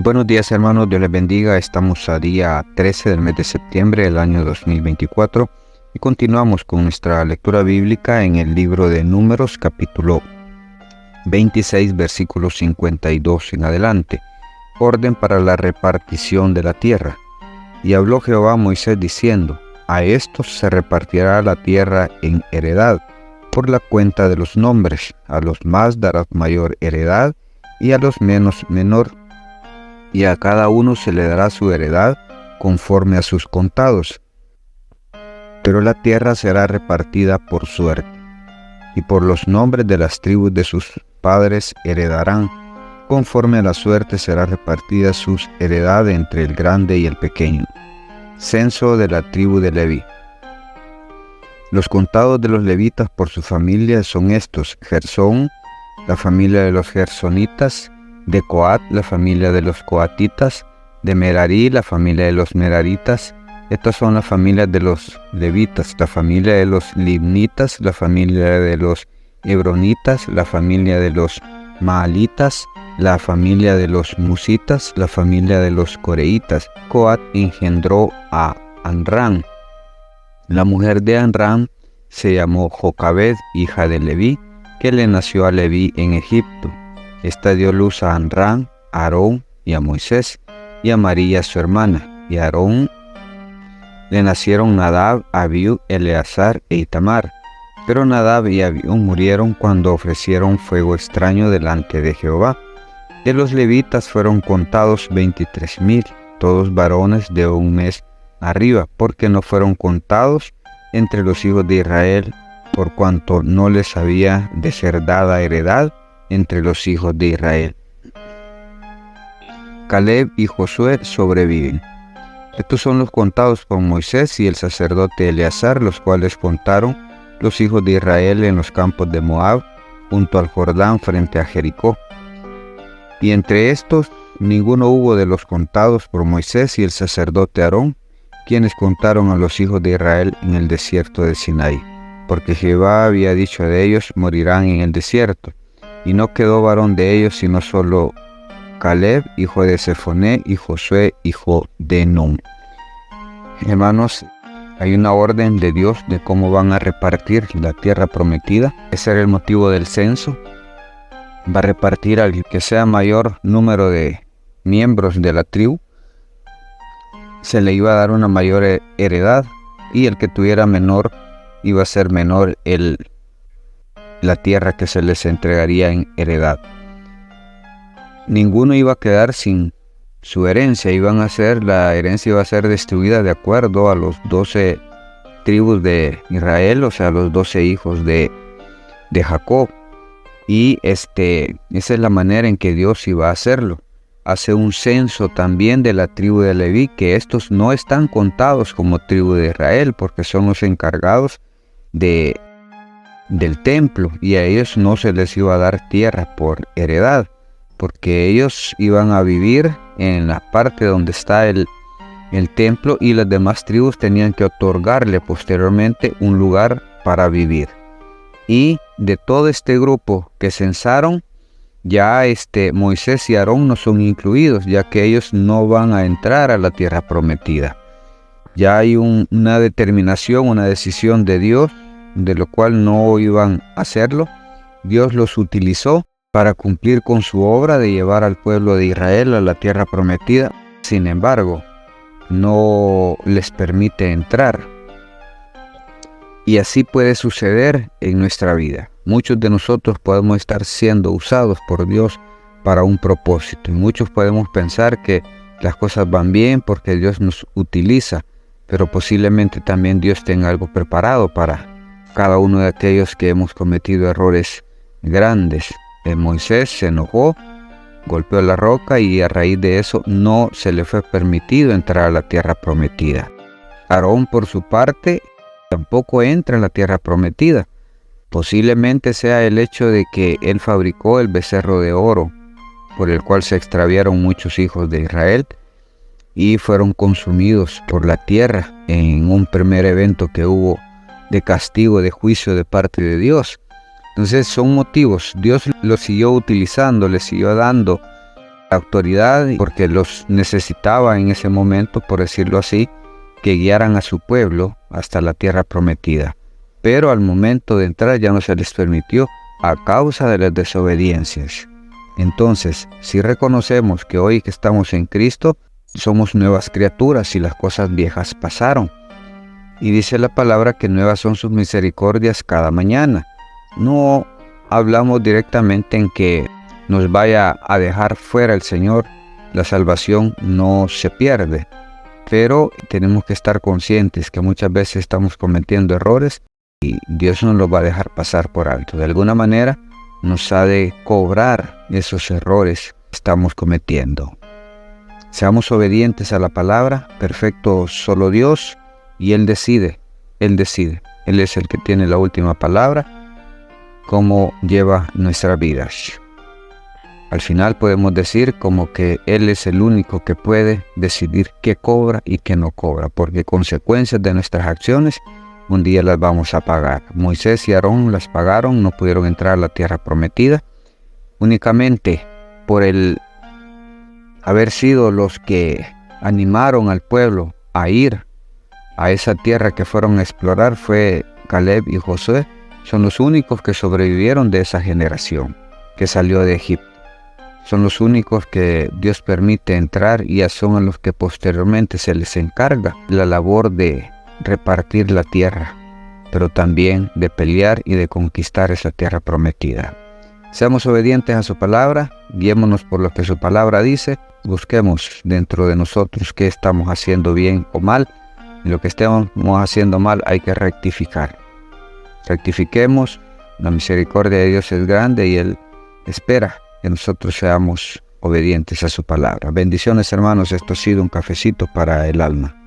Buenos días, hermanos, Dios les bendiga. Estamos a día 13 del mes de septiembre del año 2024 y continuamos con nuestra lectura bíblica en el libro de Números, capítulo 26, versículos 52 en adelante. Orden para la repartición de la tierra. Y habló Jehová a Moisés diciendo: a estos se repartirá la tierra en heredad, por la cuenta de los nombres. A los más darás mayor heredad, y a los menos menor. Y a cada uno se le dará su heredad conforme a sus contados. Pero la tierra será repartida por suerte, y por los nombres de las tribus de sus padres heredarán. Conforme a la suerte será repartida sus heredad entre el grande y el pequeño. Censo de la tribu de Leví. Los contados de los levitas por su familia son estos: Gersón, la familia de los gersonitas; de Coat, la familia de los coatitas; de Merarí, la familia de los meraritas. Estas son las familias de los levitas: la familia de los libnitas, la familia de los hebronitas, la familia de los maalitas, la familia de los musitas, la familia de los coreitas. Coat engendró a Amram. La mujer de Amram se llamó Jocabed, hija de Leví, que le nació a Leví en Egipto. Esta dio luz a Amram, a Aarón y a Moisés, y a María su hermana. Y a Aarón le nacieron Nadab, Abiú, Eleazar e Itamar. Pero Nadab y Abiú murieron cuando ofrecieron fuego extraño delante de Jehová. De los levitas fueron contados 23,000, todos varones de un mes arriba, porque no fueron contados entre los hijos de Israel, por cuanto no les había de ser dada heredad entre los hijos de Israel. Caleb y Josué sobreviven. Estos son los contados por Moisés y el sacerdote Eleazar, los cuales contaron los hijos de Israel en los campos de Moab, junto al Jordán frente a Jericó. Y entre estos ninguno hubo de los contados por Moisés y el sacerdote Aarón, quienes contaron a los hijos de Israel en el desierto de Sinaí, porque Jehová había dicho de ellos: morirán en el desierto. Y no quedó varón de ellos, sino solo Caleb, hijo de Sefoné, y Josué, hijo de Nun. Hermanos, hay una orden de Dios de cómo van a repartir la tierra prometida. Ese era el motivo del censo. Va a repartir al que sea mayor número de miembros de la tribu. Se le iba a dar una mayor heredad, y el que tuviera menor iba a ser menor la tierra que se les entregaría en heredad. Ninguno iba a quedar sin su herencia. La herencia iba a ser distribuida de acuerdo a los 12 tribus de Israel, o sea, los 12 hijos de Jacob. Y esa es la manera en que Dios iba a hacerlo. Hace un censo también de la tribu de Leví, que estos no están contados como tribu de Israel, porque son los encargados del templo, y a ellos no se les iba a dar tierra por heredad, porque ellos iban a vivir en la parte donde está el templo, y las demás tribus tenían que otorgarle posteriormente un lugar para vivir. Y de todo este grupo que censaron, ya Moisés y Aarón no son incluidos, ya que ellos no van a entrar a la tierra prometida. Ya hay una determinación, una decisión de Dios, de lo cual no iban a hacerlo. Dios los utilizó para cumplir con su obra de llevar al pueblo de Israel a la tierra prometida. Sin embargo, no les permite entrar. Y así puede suceder en nuestra vida. Muchos de nosotros podemos estar siendo usados por Dios para un propósito. Y muchos podemos pensar que las cosas van bien porque Dios nos utiliza. Pero posiblemente también Dios tenga algo preparado para cada uno de aquellos que hemos cometido errores grandes. Moisés se enojó, golpeó la roca, y a raíz de eso no se le fue permitido entrar a la tierra prometida. Aarón, por su parte, tampoco entra en la tierra prometida. Posiblemente sea el hecho de que él fabricó el becerro de oro, por el cual se extraviaron muchos hijos de Israel y fueron consumidos por la tierra en un primer evento que hubo de castigo, de juicio de parte de Dios. Entonces son motivos. Dios lo siguió utilizando, le siguió dando autoridad porque los necesitaba en ese momento, por decirlo así, que guiaran a su pueblo hasta la tierra prometida. Pero al momento de entrar ya no se les permitió a causa de las desobediencias. Entonces, si reconocemos que hoy que estamos en Cristo, somos nuevas criaturas y las cosas viejas pasaron. Y dice la palabra que nuevas son sus misericordias cada mañana. No hablamos directamente en que nos vaya a dejar fuera el Señor. La salvación no se pierde. Pero tenemos que estar conscientes que muchas veces estamos cometiendo errores y Dios no los va a dejar pasar por alto. De alguna manera nos ha de cobrar esos errores que estamos cometiendo. Seamos obedientes a la palabra, perfecto solo Dios, y Él decide. Él es el que tiene la última palabra, cómo lleva nuestras vidas. Al final podemos decir como que Él es el único que puede decidir qué cobra y qué no cobra, porque consecuencias de nuestras acciones un día las vamos a pagar. Moisés y Aarón las pagaron, no pudieron entrar a la tierra prometida, únicamente por el haber sido los que animaron al pueblo a ir a esa tierra que fueron a explorar. Fue Caleb y Josué, son los únicos que sobrevivieron de esa generación que salió de Egipto. Son los únicos que Dios permite entrar y son a los que posteriormente se les encarga la labor de repartir la tierra, pero también de pelear y de conquistar esa tierra prometida. Seamos obedientes a su palabra, guiémonos por lo que su palabra dice, busquemos dentro de nosotros qué estamos haciendo bien o mal, y lo que estemos haciendo mal hay que rectificar. Rectifiquemos, la misericordia de Dios es grande y Él espera que nosotros seamos obedientes a su palabra. Bendiciones, hermanos, esto ha sido un cafecito para el alma.